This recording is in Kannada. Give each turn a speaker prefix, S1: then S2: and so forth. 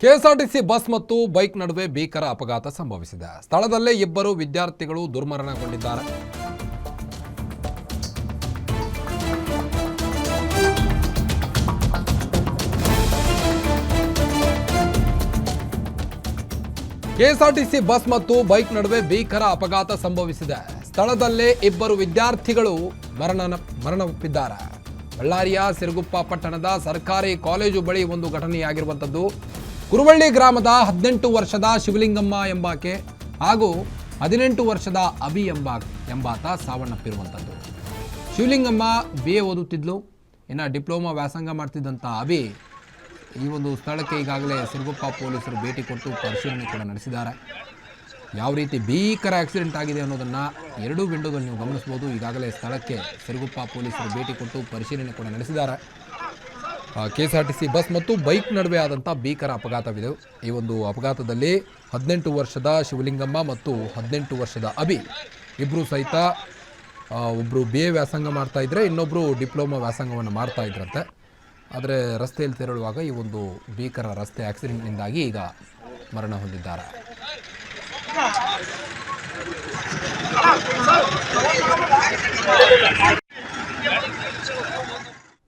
S1: ಕೆಎಸ್ಆರ್ಟಿಸಿ ಬಸ್ ಮತ್ತು ಬೈಕ್ ನಡುವೆ ಭೀಕರ ಅಪಘಾತ ಸಂಭವಿಸಿದೆ. ಸ್ಥಳದಲ್ಲೇ ಇಬ್ಬರು ವಿದ್ಯಾರ್ಥಿಗಳು ದುರ್ಮರಣಗೊಂಡಿದ್ದಾರೆ. ಕೆಎಸ್ಆರ್ಟಿಸಿ ಬಸ್ ಮತ್ತು ಬೈಕ್ ನಡುವೆ ಭೀಕರ ಅಪಘಾತ ಸಂಭವಿಸಿದೆ. ಸ್ಥಳದಲ್ಲೇ ಇಬ್ಬರು ವಿದ್ಯಾರ್ಥಿಗಳು ಮರಣವಪ್ಪಿದ್ದಾರೆ. ಬಳ್ಳಾರಿಯ ಸಿರುಗುಪ್ಪ ಪಟ್ಟಣದ ಸರ್ಕಾರಿ ಕಾಲೇಜು ಬಳಿ ಒಂದು ಘಟನೆಯಾಗಿರುವಂಥದ್ದು. ಕುರುವಳ್ಳಿ ಗ್ರಾಮದ 18 ವರ್ಷದ ಶಿವಲಿಂಗಮ್ಮ ಎಂಬಾಕೆ ಹಾಗೂ 18 ವರ್ಷದ ಅಭಿ ಎಂಬಾತ ಸಾವನ್ನಪ್ಪಿರುವಂಥದ್ದು. ಶಿವಲಿಂಗಮ್ಮ BA ಓದುತ್ತಿದ್ಲು. ಇನ್ನು ಡಿಪ್ಲೊಮಾ ವ್ಯಾಸಂಗ ಮಾಡ್ತಿದ್ದಂಥ ಅಭಿ ಈ ಒಂದು ಸ್ಥಳಕ್ಕೆ ಈಗಾಗಲೇ ಸಿರುಗುಪ್ಪ ಪೊಲೀಸರು ಭೇಟಿ ಕೊಟ್ಟು ಪರಿಶೀಲನೆ ಕೂಡ ನಡೆಸಿದ್ದಾರೆ. ಯಾವ ರೀತಿ ಭೀಕರ ಆಕ್ಸಿಡೆಂಟ್ ಆಗಿದೆ ಅನ್ನೋದನ್ನು ಎರಡೂ ವಿಂಡೋದಲ್ಲಿ ನೀವು ಗಮನಿಸ್ಬೋದು. ಈಗಾಗಲೇ ಸ್ಥಳಕ್ಕೆ ಸಿರುಗುಪ್ಪ ಪೊಲೀಸರು ಭೇಟಿ ಕೊಟ್ಟು ಪರಿಶೀಲನೆ ಕೂಡ ನಡೆಸಿದ್ದಾರೆ. ಕೆಎಸ್ಆರ್ಟಿಸಿ ಬಸ್ ಮತ್ತು ಬೈಕ್ ನಡುವೆ ಆದಂಥ ಭೀಕರ ಅಪಘಾತವಿದೆ. ಈ ಒಂದು ಅಪಘಾತದಲ್ಲಿ 18 ವರ್ಷದ ಶಿವಲಿಂಗಮ್ಮ ಮತ್ತು 18 ವರ್ಷದ ಅಭಿ ಇಬ್ಬರು ಸಹಿತ ಒಬ್ಬರು BA ವ್ಯಾಸಂಗ ಮಾಡ್ತಾಯಿದ್ರೆ, ಇನ್ನೊಬ್ಬರು ಡಿಪ್ಲೊಮಾ ವ್ಯಾಸಂಗವನ್ನು ಮಾಡ್ತಾ ಇದ್ರಂತೆ. ಆದರೆ ರಸ್ತೆಯಲ್ಲಿ ತೆರಳುವಾಗ ಈ ಒಂದು ಭೀಕರ ರಸ್ತೆ ಆಕ್ಸಿಡೆಂಟ್ನಿಂದಾಗಿ ಈಗ ಮರಣ ಹೊಂದಿದ್ದಾರೆ.